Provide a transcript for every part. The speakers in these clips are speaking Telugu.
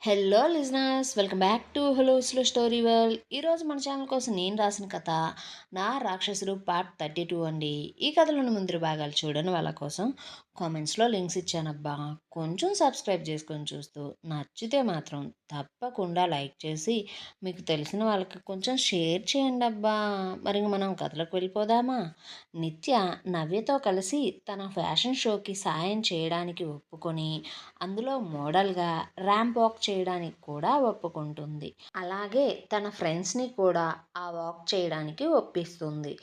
Hello listeners, welcome back to hello slow story world. ఈరోజు మన ఛానల్ కోసం నేను రాసిన కథ నా రాక్షసుడు పార్ట్ 32 అండి. ఈ కథలోని ముందు భాగాలు చూడని వాళ్ళ కోసం కామెంట్స్లో లింక్స్ ఇచ్చానబ్బా. కొంచెం సబ్స్క్రైబ్ చేసుకొని చూస్తూ నచ్చితే మాత్రం తప్పకుండా లైక్ చేసి మీకు తెలిసిన వాళ్ళకి కొంచెం షేర్ చేయండి అబ్బా. మరి మనం కథలోకి వెళ్ళిపోదామా? నిత్య నవ్యతో కలిసి తన ఫ్యాషన్ షోకి సాయం చేయడానికి ఒప్పుకొని అందులో మోడల్గా ర్యాంప్ వాక్ చేయడానికి కూడా ఒప్పుకుంటుంది. అలాగే తన ఫ్రెండ్స్ని కూడా ఆ వాక్ చేయడానికి ఒప్పిస్తుంది.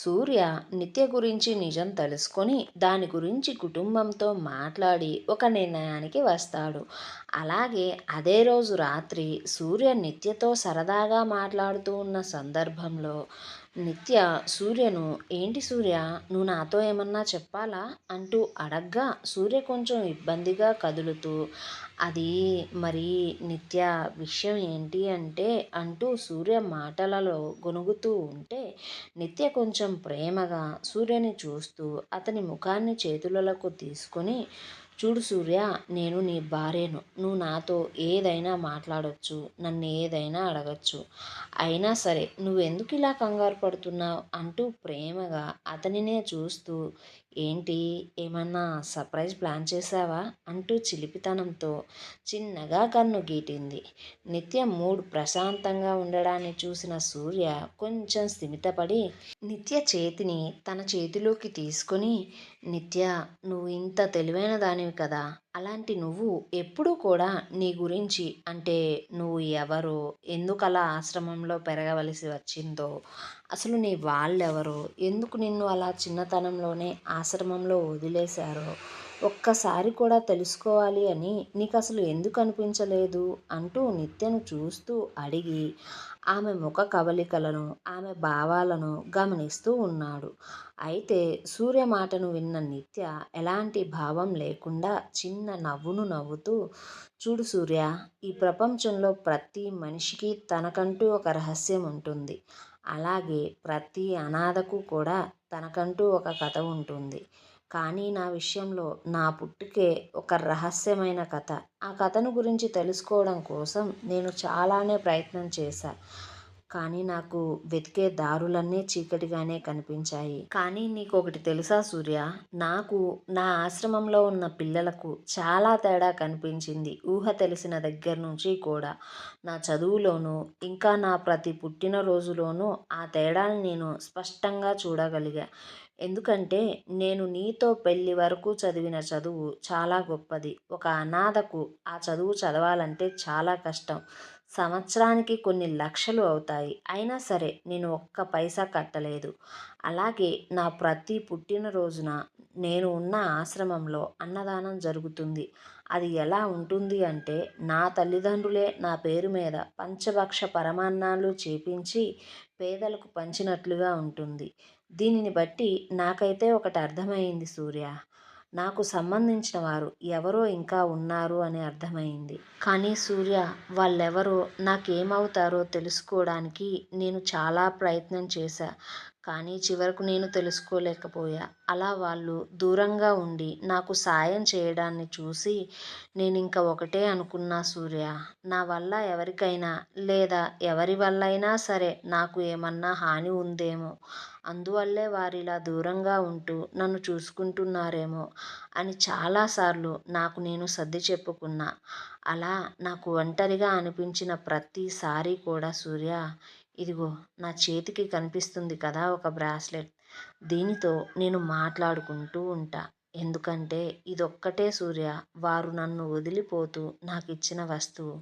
సూర్య నిత్య గురించి నిజం తెలుసుకొని దాని గురించి కుటుంబంతో మాట్లాడి ఒక నిర్ణయానికి వస్తాడు. అలాగే అదే రోజు రాత్రి సూర్య నిత్యతో సరదాగా మాట్లాడుతూ ఉన్న సందర్భంలో నిత్య సూర్యను, ఏంటి సూర్య, నువ్వు నాతో ఏమన్నా చెప్పాలా అంటూ అడగ్గా సూర్య కొంచెం ఇబ్బందిగా కదులుతూ, అది మరి నిత్య, విషయం ఏంటి అంటే అంటూ సూర్య మాటలలో గొనుగుతూ ఉంటే నిత్య కొంచెం ప్రేమగా సూర్యని చూస్తూ అతని ముఖాన్ని చేతులకు తీసుకొని, చూడు సూర్య, నేను నీ భార్యను, నువ్వు నాతో ఏదైనా మాట్లాడొచ్చు, నన్ను ఏదైనా అడగచ్చు, అయినా సరే నువ్వెందుకు ఇలా కంగారు పడుతున్నావు అంటూ ప్రేమగా అతనినే చూస్తూ, ఏంటి, ఏమన్నా సర్ప్రైజ్ ప్లాన్ చేశావా అంటూ చిలిపితనంతో చిన్నగా కన్ను గీటింది. నిత్య మూడ్ ప్రశాంతంగా ఉండడాన్ని చూసిన సూర్య కొంచెం స్థిమితపడి నిత్య చేతిని తన చేతిలోకి తీసుకొని, నిత్య, నువ్వు ఇంత తెలివైన దానివి కదా, అలాంటి నువ్వు ఎప్పుడూ కూడా నీ గురించి, అంటే నువ్వు ఎవరో, ఎందుకలా ఆశ్రమంలో పెరగవలసి వచ్చిందో, అసలు నీ వాళ్ళెవరో, ఎందుకు నిన్ను అలా చిన్నతనంలోనే ఆశ్రమంలో వదిలేశారో ఒక్కసారి కూడా తెలుసుకోవాలి అని నీకు అసలు ఎందుకు అనిపించలేదు అంటూ నిత్యను చూస్తూ అడిగి ఆమె ముఖ కవలికలను, ఆమె భావాలను గమనిస్తూ ఉన్నాడు. అయితే సూర్య మాటను విన్న నిత్య ఎలాంటి భావం లేకుండా చిన్న నవ్వును నవ్వుతూ, చూడు సూర్య, ఈ ప్రపంచంలో ప్రతి మనిషికి తనకంటూ ఒక రహస్యం ఉంటుంది. అలాగే ప్రతి అనాథకు కూడా తనకంటూ ఒక కథ ఉంటుంది. కానీ నా విషయంలో నా పుట్టుకే ఒక రహస్యమైన కథ. ఆ కథను గురించి తెలుసుకోవడం కోసం నేను చాలానే ప్రయత్నం చేశా. కానీ నాకు వెతికే దారులన్నీ చీకటిగానే కనిపించాయి. కానీ నీకొకటి తెలుసా సూర్య, నాకు నా ఆశ్రమంలో ఉన్న పిల్లలకు చాలా తేడా కనిపించింది. ఊహ తెలిసిన దగ్గర నుంచి కూడా నా చదువులోనూ ఇంకా నా ప్రతి పుట్టినరోజులోనూ ఆ తేడాని నేను స్పష్టంగా చూడగలిగా. ఎందుకంటే నేను నీతో పెళ్ళి వరకు చదివిన చదువు చాలా గొప్పది. ఒక అనాథకు ఆ చదువు చదవాలంటే చాలా కష్టం. సంవత్సరానికి కొన్ని లక్షలు అవుతాయి. అయినా సరే నేను ఒక్క పైసా కట్టలేదు. అలాగే నా ప్రతి పుట్టినరోజున నేను ఉన్న ఆశ్రమంలో అన్నదానం జరుగుతుంది. అది ఎలా ఉంటుంది అంటే నా తల్లిదండ్రులే నా పేరు మీద పంచభక్ష పరమాన్నాలు చేపించి పేదలకు పంచినట్లుగా ఉంటుంది. దీనిని బట్టి నాకైతే ఒకటి అర్థమైంది సూర్య, నాకు సంబంధించిన వారు ఎవరో ఇంకా ఉన్నారు అని అర్థమైంది. కానీ సూర్య, వాళ్ళెవరో నాకేమవుతారో తెలుసుకోవడానికి నేను చాలా ప్రయత్నం చేశా. కానీ చివరకు నేను తెలుసుకోలేకపోయా. అలా వాళ్ళు దూరంగా ఉండి నాకు సాయం చేయడాన్ని చూసి నేనింక ఒకటే అనుకున్నా సూర్య, నా వల్ల ఎవరికైనా లేదా ఎవరి వల్లైనా సరే నాకు ఏమన్నా హాని ఉందేమో, అందువల్లే వారిలా దూరంగా ఉంటూ నన్ను చూసుకుంటున్నారేమో అని చాలాసార్లు నాకు నేను సర్ది చెప్పుకున్నా. అలా నాకు ఒంటరిగా అనిపించిన ప్రతిసారి కూడా సూర్య, ఇదిగో నా చేతికి కనిపిస్తుంది కదా ఒక బ్రాస్లెట్, దీనితో నేను మాట్లాడుకుంటూ ఉంటా. ఎందుకంటే ఇదొక్కటే సూర్య, వారు నన్ను వదిలిపోతూ నాకిచ్చిన వస్తువు.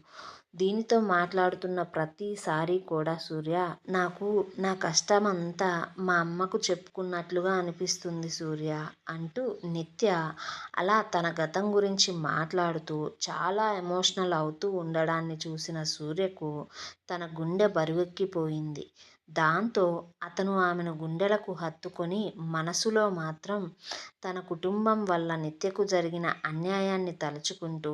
దీనితో మాట్లాడుతున్న ప్రతిసారి కూడా సూర్య, నాకు నా కష్టమంతా మా అమ్మకు చెప్పుకున్నట్లుగా అనిపిస్తుంది సూర్య అంటూ నిత్య అలా తన గతం గురించి మాట్లాడుతూ చాలా ఎమోషనల్ అవుతూ ఉండడాన్ని చూసిన సూర్యకు తన గుండె బరువెక్కిపోయింది. దాంతో అతను ఆమెను గుండెలకు హత్తుకొని మనసులో మాత్రం తన కుటుంబం వల్ల నిత్యకు జరిగిన అన్యాయాన్ని తలుచుకుంటూ,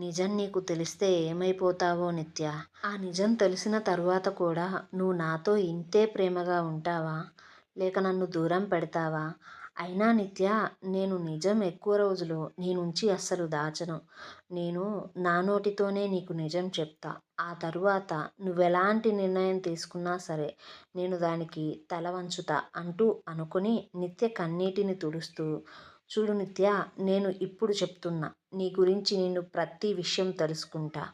నిజం నీకు తెలిస్తే ఏమైపోతావో నిత్య, ఆ నిజం తెలిసిన తరువాత కూడా నువ్వు నాతో ఇంతే ప్రేమగా ఉంటావా, లేక నన్ను దూరం పెడతావా, అయినా నిత్య, నేను నిజం ఎక్కువ రోజులు నీ నుంచి అస్సలు దాచను. నేను నా నోటితోనే నీకు నిజం చెప్తా. ఆ తరువాత నువ్వెలాంటి నిర్ణయం తీసుకున్నా సరే నేను దానికి తల వంచుతా అంటూ అనుకుని నిత్య కన్నీటిని తుడుస్తూ, చూడు నిత్య, నేను ఇప్పుడు చెప్తున్నా. నీ గురించి నేను ప్రతి విషయం తెలుసుకుంటా.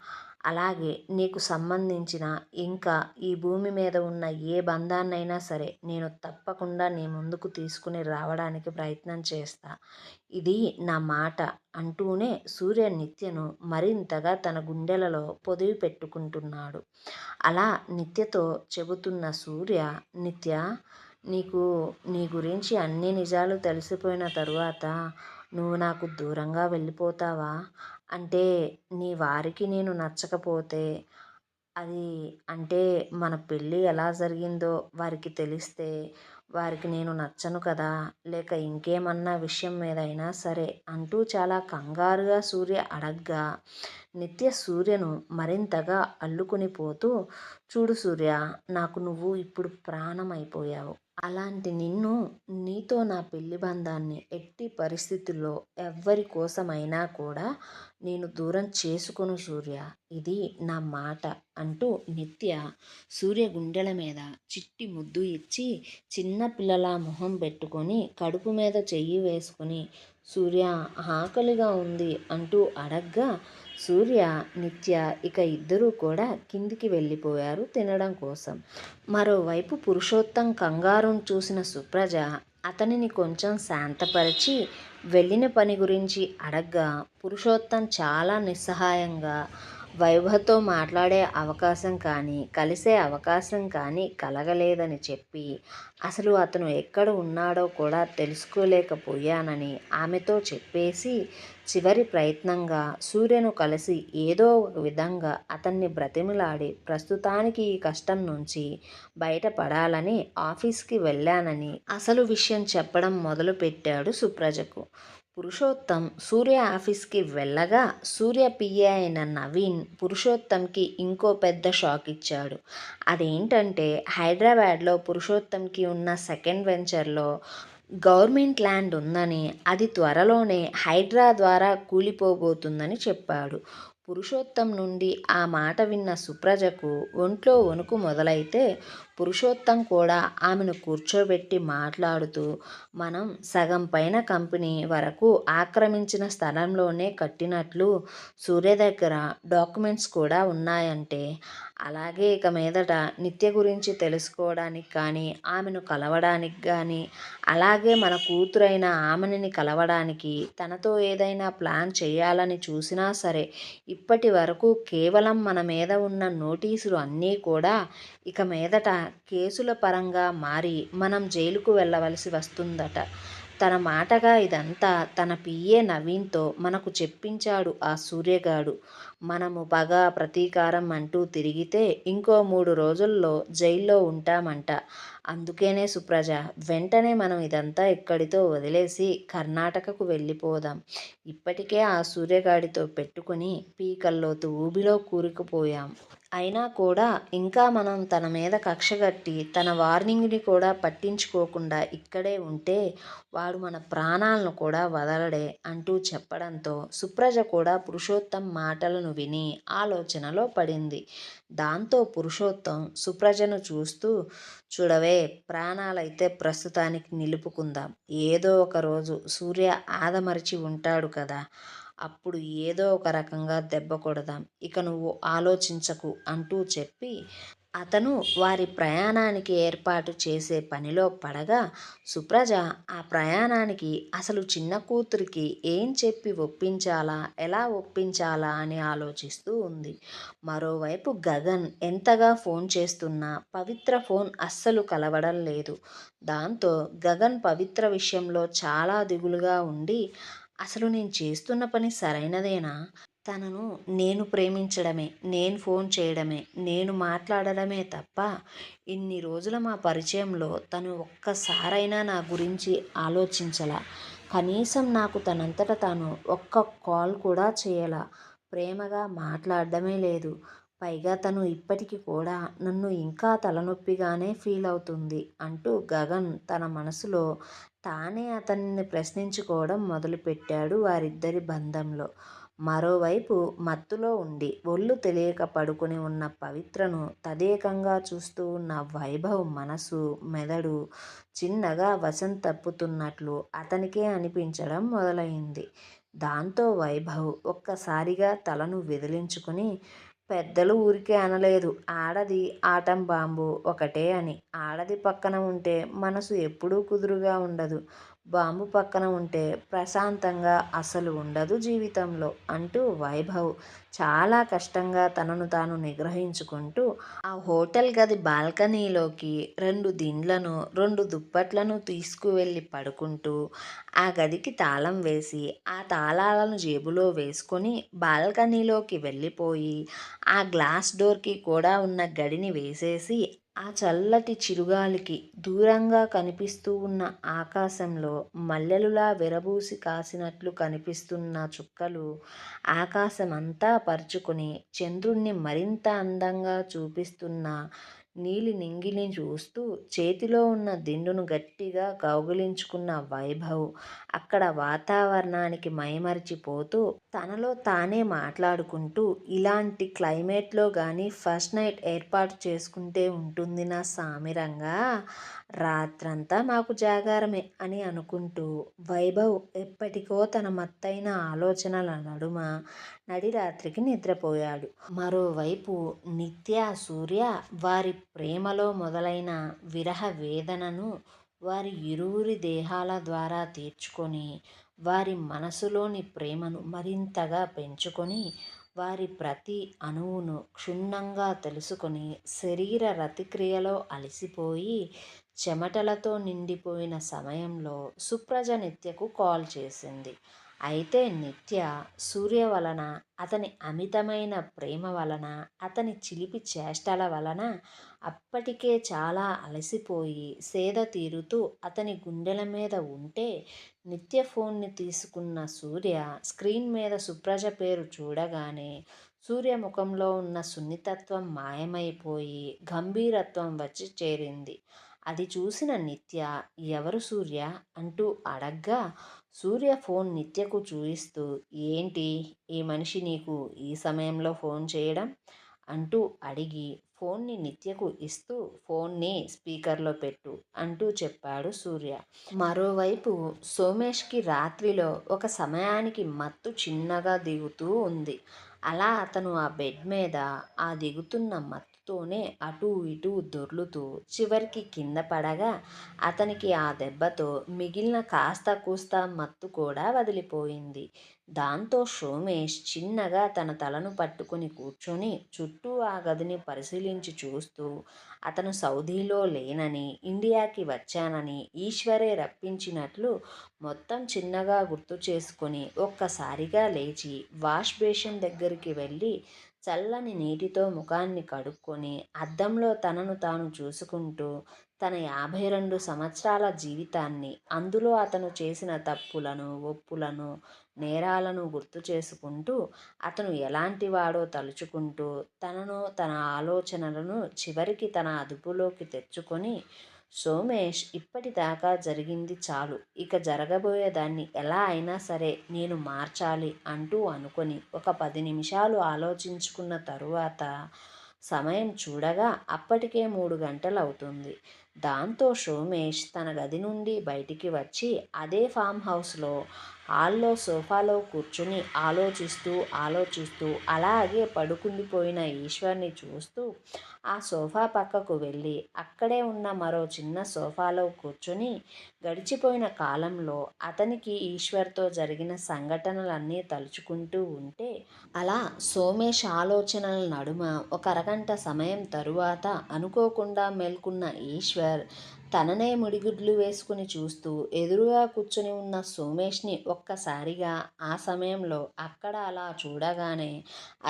అలాగే నీకు సంబంధించిన ఇంకా ఈ భూమి మీద ఉన్న ఏ బంధాన్నైనా సరే నేను తప్పకుండా నీ ముందుకు తీసుకుని రావడానికి ప్రయత్నం చేస్తా. ఇది నా మాట అంటూనే సూర్య నిత్యను మరింతగా తన గుండెలలో పొదివి పెట్టుకుంటున్నాడు. అలా నిత్యతో చెబుతున్న సూర్య, నిత్య, నీకు నీ గురించి అన్ని నిజాలు తెలిసిపోయిన తరువాత నువ్వు నాకు దూరంగా వెళ్ళిపోతావా? అంటే నీ వారికి నేను నచ్చకపోతే, అది అంటే మన పెళ్ళి ఎలా జరిగిందో వారికి తెలిస్తే వారికి నేను నచ్చను కదా! లేక ఇంకేమన్నా విషయం మీద అయినా సరే అంటూ చాలా కంగారుగా సూర్య అడగ్గా, నిత్య సూర్యను మరింతగా అల్లుకుని పోతూ, చూడు సూర్య, నాకు నువ్వు ఇప్పుడు ప్రాణం అయిపోయావు. అలాంటి నిన్ను, నీతో నా పెళ్లి బంధాన్ని ఎట్టి పరిస్థితుల్లో ఎవ్వరి కోసమైనా కూడా నేను దూరం చేసుకోను సూర్య. ఇది నా మాట అంటూ నిత్య సూర్య గుండెల మీద చిట్టి ముద్దు ఇచ్చి చిన్న పిల్లల మొహం పెట్టుకొని కడుపు మీద చెయ్యి వేసుకొని, సూర్య, ఆకలిగా ఉంది అంటూ అడగ్గా సూర్య, నిత్య ఇక ఇద్దరూ కూడా కిందికి వెళ్ళిపోయారు తినడం కోసం. మరోవైపు పురుషోత్తం కంగారును చూసిన సుప్రజ అతనిని కొంచెం శాంతపరిచి వెళ్ళిన పని గురించి అడగ్గా పురుషోత్తం చాలా నిస్సహాయంగా, వైభవ్‌తో మాట్లాడే అవకాశం కానీ, కలిసే అవకాశం కానీ కలగలేదని చెప్పి, అసలు అతను ఎక్కడ ఉన్నాడో కూడా తెలుసుకోలేకపోయానని ఆమెతో చెప్పేసి, చివరి ప్రయత్నంగా సూర్యను కలిసి ఏదో ఒక విధంగా అతన్ని బ్రతిమిలాడి ప్రస్తుతానికి ఈ కష్టం నుంచి బయటపడాలని ఆఫీస్‌కి వెళ్ళానని అసలు విషయం చెప్పడం మొదలుపెట్టాడు సుప్రజకు. పురుషోత్తం సూర్య ఆఫీస్‌కి వెళ్ళగా సూర్య పిఏ అయిన నవీన్ పురుషోత్తంకి ఇంకో పెద్ద షాక్ ఇచ్చాడు. అదేంటంటే హైదరాబాద్‌లో పురుషోత్తంకి ఉన్న సెకండ్ వెంచర్‌లో గవర్నమెంట్ ల్యాండ్ ఉందని, అది త్వరలోనే హైడ్రా ద్వారా కూలిపోబోతుందని చెప్పాడు. పురుషోత్తం నుండి ఆ మాట విన్న సుప్రజకు ఒంట్లో వణుకు మొదలైతే పురుషోత్తం కూడా ఆమెను కూర్చోబెట్టి మాట్లాడుతూ, మనం సగం పైన కంపెనీ వరకు ఆక్రమించిన స్థలంలోనే కట్టినట్లు సూర్య దగ్గర డాక్యుమెంట్స్ కూడా ఉన్నాయంటే, అలాగే ఇక మీదట నిత్య గురించి తెలుసుకోవడానికి కానీ, ఆమెను కలవడానికి కానీ, అలాగే మన కూతురైన ఆమెని కలవడానికి తనతో ఏదైనా ప్లాన్ చేయాలని చూసినా సరే ఇప్పటి వరకు కేవలం మన మీద ఉన్న నోటీసులు అన్నీ కూడా ఇక మీదట కేసుల పరంగా మారి మనం జైలుకు వెళ్ళవలసి వస్తుందట. తన మాటగా ఇదంతా తన పిఏ నవీన్‌తో మనకు చెప్పించాడు ఆ సూర్యగాడు. మనము పగ, ప్రతీకారం అంటూ తిరిగితే ఇంకో 3 రోజుల్లో జైల్లో ఉంటామంట. అందుకేనే సుప్రజ, వెంటనే మనం ఇదంతా ఇక్కడితో వదిలేసి కర్ణాటకకు వెళ్ళిపోదాం. ఇప్పటికే ఆ సూర్యగాడితో పెట్టుకుని పీకల్లోతు ఊబిలో కూరుకుపోయాం. అయినా కూడా ఇంకా మనం తన మీద కక్షగట్టి తన వార్నింగ్‌ని కూడా పట్టించుకోకుండా ఇక్కడే ఉంటే వాడు మన ప్రాణాలను కూడా వదలడే అంటూ చెప్పడంతో సుప్రజ కూడా పురుషోత్తం మాటలను విని ఆలోచనలో పడింది. దాంతో పురుషోత్తం సుప్రజను చూస్తూ, చూడవే, ప్రాణాలైతే ప్రస్తుతానికి నిలుపుకుందాం. ఏదో ఒక రోజు సూర్య ఆదమరచి ఉంటాడు కదా! అప్పుడు ఏదో ఒక రకంగా దెబ్బ కొడదాం. ఇక నువ్వు ఆలోచించకు అంటూ చెప్పి అతను వారి ప్రయాణానికి ఏర్పాటు చేసే పనిలో పడగా సుప్రజ ఆ ప్రయాణానికి అసలు చిన్న కూతురికి ఏం చెప్పి ఒప్పించాలా, ఎలా ఒప్పించాలా అని ఆలోచిస్తూ ఉంది. మరోవైపు గగన్ ఎంతగా ఫోన్ చేస్తున్నా పవిత్ర ఫోన్ అస్సలు కలవడం లేదు. దాంతో గగన్ పవిత్ర విషయంలో చాలా దిగులుగా ఉండి, అసలు నేను చేస్తున్న పని సరైనదేనా? తనను నేను ప్రేమించడమే, నేను ఫోన్ చేయడమే, నేను మాట్లాడడమే తప్ప ఇన్ని రోజుల మా పరిచయంలో తను ఒక్కసారైనా నా గురించి ఆలోచించలా. కనీసం నాకు తనంతట తాను ఒక్క కాల్ కూడా చేయలా. ప్రేమగా మాట్లాడడమే లేదు. పైగా తను ఇప్పటికి కూడా నన్ను ఇంకా తలనొప్పిగానే ఫీల్ అవుతుంది అంటూ గగన్ తన మనసులో తానే అతనిని ప్రశ్నించుకోవడం మొదలుపెట్టాడు వారిద్దరి బంధంలో. మరోవైపు మత్తులో ఉండి ఒళ్ళు తెలియక పడుకుని ఉన్న పవిత్రను తదేకంగా చూస్తూ ఉన్న వైభవ్ మనసు, మెదడు చిన్నగా వశం తప్పుతున్నట్లు అతనికే అనిపించడం మొదలైంది. దాంతో వైభవ్ ఒక్కసారిగా తలను విదిలించుకుని, పెద్దలు ఊరికే అనలేదు, ఆడది ఆటం బాంబు ఒకటే అని. ఆడది పక్కన ఉంటే మనసు ఎప్పుడూ కుదురుగా ఉండదు. బాంబు పక్కన ఉంటే ప్రశాంతంగా అసలు ఉండదు జీవితంలో అంటూ వైభవ్ చాలా కష్టంగా తనను తాను నిగ్రహించుకుంటూ ఆ హోటల్ గది బాల్కనీలోకి 2 దిండ్లను, 2 దుప్పట్లను తీసుకువెళ్ళి పడుకుంటూ, ఆ గదికి తాళం వేసి, ఆ తాళాలను జేబులో వేసుకొని బాల్కనీలోకి వెళ్ళిపోయి, ఆ గ్లాస్ డోర్‌కి కూడా ఉన్న గడిని వేసేసి, ఆ చల్లటి చిరుగాలికి దూరంగా కనిపిస్తూ ఉన్న ఆకాశంలో మల్లెలులా విరబూసి కాసినట్లు కనిపిస్తున్న చుక్కలు ఆకాశమంతా పరుచుకుని చంద్రుణ్ణి మరింత అందంగా చూపిస్తున్న నీలి నింగిని చూస్తూ చేతిలో ఉన్న దిండును గట్టిగా కౌగిలించుకున్న వైభవ్ అక్కడ వాతావరణానికి మైమరిచిపోతూ తనలో తానే మాట్లాడుకుంటూ, ఇలాంటి క్లైమేట్లో గానీ ఫస్ట్ నైట్ ఏర్పాటు చేసుకుంటే ఉంటుంది నా సామిరంగా, రాత్రంతా మాకు జాగారమే అని అనుకుంటూ వైభవ్ ఎప్పటికో తన మత్తైన ఆలోచనల నడుమ నడిరాత్రికి నిద్రపోయాడు. మరోవైపు నిత్య, సూర్య వారి ప్రేమలో మొదలైన విరహ వేదనను వారి ఇరువురి దేహాల ద్వారా తీర్చుకొని, వారి మనసులోని ప్రేమను మరింతగా పెంచుకొని, వారి ప్రతి అణువును క్షుణ్ణంగా తెలుసుకొని, శరీర రతిక్రియలో అలసిపోయి చెమటలతో నిండిపోయిన సమయంలో సుప్రజ నిత్యకు కాల్ చేసింది. అయితే నిత్య సూర్య వలన, అతని అమితమైన ప్రేమ వలన, అతని చిలిపి చేష్టల వలన అప్పటికే చాలా అలసిపోయి సేద తీరుతూ అతని గుండెల మీద ఉంటే, నిత్య ఫోన్ని తీసుకున్న సూర్య స్క్రీన్ మీద సుప్రజ పేరు చూడగానే సూర్య ముఖంలో ఉన్న సున్నితత్వం మాయమైపోయి గంభీరత్వం వచ్చి చేరింది. అది చూసిన నిత్య, ఎవరు సూర్య అంటూ అడగ్గా, సూర్య ఫోన్ నిత్యకు చూయిస్తూ, ఏంటి ఈ మనిషి నీకు ఈ సమయంలో ఫోన్ చేయడం అంటూ అడిగి ఫోన్ని నిత్యకు ఇస్తూ, ఫోన్ని స్పీకర్లో పెట్టు అంటూ చెప్పాడు సూర్య. మరోవైపు సోమేష్కి రాత్రిలో ఒక సమయానికి మత్తు చిన్నగా దిగుతూ ఉంది. అలా అతను ఆ బెడ్ మీద ఆ దిగుతున్న మత్తుతోనే అటూ ఇటూ దొర్లుతూ చివరికి కింద పడగా, అతనికి ఆ దెబ్బతో మిగిలిన కాస్త కూస్త మత్తు కూడా వదిలిపోయింది. దాంతో సోమేష్ చిన్నగా తన తలను పట్టుకుని కూర్చొని చుట్టూ ఆ గదిని పరిశీలించి చూస్తూ, అతను సౌదీలో లేనని, ఇండియాకి వచ్చానని ఈశ్వరే రప్పించినట్లు మొత్తం చిన్నగా గుర్తు చేసుకొని ఒక్కసారిగా లేచి వాష్ బేసిన్ దగ్గరికి వెళ్ళి చల్లని నీటితో ముఖాన్ని కడుక్కొని అద్దంలో తనను తాను చూసుకుంటూ తన 52 సంవత్సరాల జీవితాన్ని, అందులో అతను చేసిన తప్పులను, ఒప్పులను, నేరాలను గుర్తు చేసుకుంటూ, అతను ఎలాంటివాడో తలుచుకుంటూ, తనను, తన ఆలోచనలను చివరికి తన అదుపులోకి తెచ్చుకొని, సోమేష్ ఇప్పటిదాకా జరిగింది చాలు, ఇక జరగబోయేదాన్ని ఎలా అయినా సరే నేను మార్చాలి అంటూ అనుకొని ఒక 10 నిమిషాలు ఆలోచించుకున్న తరువాత సమయం చూడగా అప్పటికే 3 గంటలవుతుంది. దాంతో సోమేష్ తన గది నుండి బయటికి వచ్చి అదే ఫామ్ హౌస్లో హాల్లో సోఫాలో కూర్చుని ఆలోచిస్తూ అలాగే పడుకుండిపోయిన ఈశ్వర్ని చూస్తూ ఆ సోఫా పక్కకు వెళ్ళి అక్కడే ఉన్న మరో చిన్న సోఫాలో కూర్చుని గడిచిపోయిన కాలంలో అతనికి ఈశ్వర్తో జరిగిన సంఘటనలన్నీ తలుచుకుంటూ ఉంటే, అలా సోమేష్ ఆలోచనల నడుమ ఒక అరగంట సమయం తరువాత అనుకోకుండా మేల్కొన్న ఈశ్వర్ తననే మిడిగుడ్లు వేసుకుని చూస్తూ ఎదురుగా కూర్చుని ఉన్న సోమేష్ని ఒక్కసారిగా ఆ సమయంలో అక్కడ అలా చూడగానే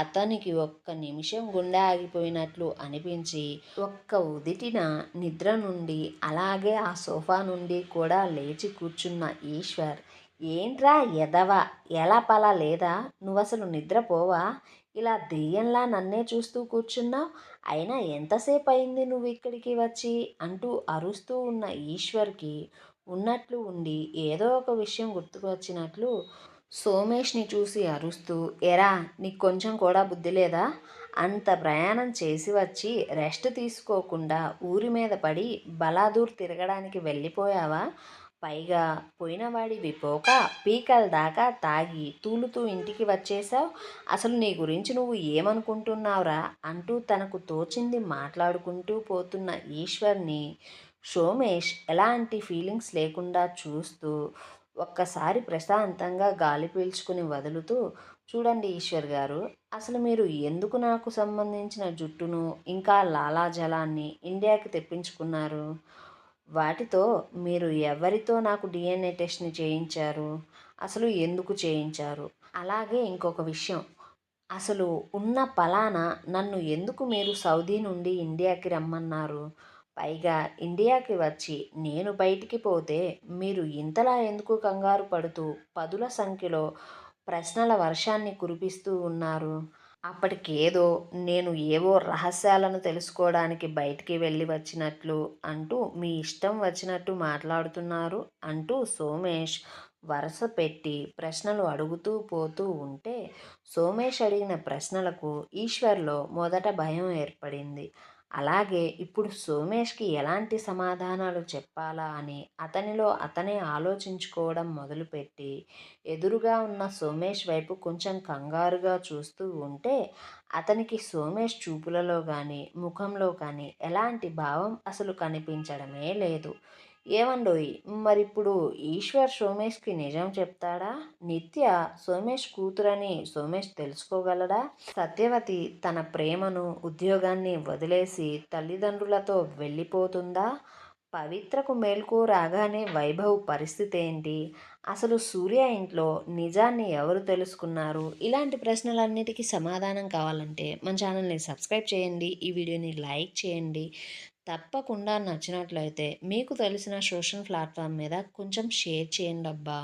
అతనికి ఒక్క నిమిషం గుండె ఆగిపోయినట్లు అనిపించి ఒక్క ఉదిటిన నిద్ర నుండి అలాగే ఆ సోఫా నుండి కూడా లేచి కూర్చున్న ఈశ్వర్, ఏంట్రా ఎదవ, ఎలా పలా లేదా, నువ్వసలు నిద్రపోవా, ఇలా దెయ్యంలా నన్నే చూస్తూ కూర్చున్నావు, అయినా ఎంతసేపు అయింది నువ్వు ఇక్కడికి వచ్చి అంటూ అరుస్తూ ఉన్న ఈశ్వర్కి ఉన్నట్లు ఉండి ఏదో ఒక విషయం గుర్తుకు వచ్చినట్లు సోమేష్ని చూసి అరుస్తూ, ఎరా నీకు కొంచెం కూడా బుద్ధి లేదా, అంత ప్రయాణం చేసి వచ్చి రెస్ట్ తీసుకోకుండా ఊరి మీద పడి బలాదూర్ తిరగడానికి వెళ్ళిపోయావా, పైగా పోయినవాడివి పోక పీకల దాకా తాగి తూలుతూ ఇంటికి వచ్చేసావు, అసలు నీ గురించి నువ్వు ఏమనుకుంటున్నావురా అంటూ తనకు తోచింది మాట్లాడుకుంటూ పోతున్న ఈశ్వర్ని సోమేష్ ఎలాంటి ఫీలింగ్స్ లేకుండా చూస్తూ ఒక్కసారి ప్రశాంతంగా గాలి పీల్చుకుని వదులుతూ, చూడండి ఈశ్వర్ గారు, అసలు మీరు ఎందుకు నాకు సంబంధించిన జుట్టును ఇంకా లాలాజలాన్ని ఇండియాకి తెప్పించుకున్నారు, వాటితో మీరు ఎవరితో నాకు డిఎన్ఏ టెస్ట్ని చేయించారు, అసలు ఎందుకు చేయించారు, అలాగే ఇంకొక విషయం, అసలు ఉన్న పలానా నన్ను ఎందుకు మీరు సౌదీ నుండి ఇండియాకి రమ్మన్నారు, పైగా ఇండియాకి వచ్చి నేను బయటికి పోతే మీరు ఇంతలా ఎందుకు కంగారు పడుతూ పదుల సంఖ్యలో ప్రశ్నల వర్షాన్ని కురిపిస్తూ ఉన్నారు, అప్పటికేదో నేను ఏవో రహస్యాలను తెలుసుకోవడానికి బయటికి వెళ్ళి వచ్చినట్లు అంటూ మీ ఇష్టం వచ్చినట్టు మాట్లాడుతున్నారు అంటూ సోమేష్ వరుస పెట్టి ప్రశ్నలు అడుగుతూ పోతూ ఉంటే సోమేష్ అడిగిన ప్రశ్నలకు ఈశ్వర్లో మొదట భయం ఏర్పడింది. అలాగే ఇప్పుడు సోమేష్కి ఎలాంటి సమాధానాలు చెప్పాలా అని అతనిలో అతనే ఆలోచించుకోవడం మొదలుపెట్టి ఎదురుగా ఉన్న సోమేష్ వైపు కొంచెం కంగారుగా చూస్తూ ఉంటే అతనికి సోమేష్ చూపులలో కానీ ముఖంలో కానీ ఎలాంటి భావం అసలు కనిపించడమే లేదు. ఏమండోయ్, మరిప్పుడు ఈశ్వర్ సోమేష్కి నిజం చెప్తాడా, నిత్య సోమేష్ కూతురని సోమేష్ తెలుసుకోగలడా, సత్యవతి తన ప్రేమను ఉద్యోగాన్ని వదిలేసి తల్లిదండ్రులతో వెళ్ళిపోతుందా, పవిత్రకు మేల్కో రాగానే వైభవ్ పరిస్థితి ఏంటి, అసలు సూర్య ఇంట్లో నిజాన్ని ఎవరు తెలుసుకున్నారు, ఇలాంటి ప్రశ్నలన్నిటికీ సమాధానం కావాలంటే మన ఛానల్ని సబ్స్క్రైబ్ చేయండి, ఈ వీడియోని లైక్ చేయండి, తప్పకుండా నచ్చినట్లయితే మీకు తెలిసిన సోషల్ ప్లాట్ఫామ్ మీద కొంచెం షేర్ చేయండి అబ్బా.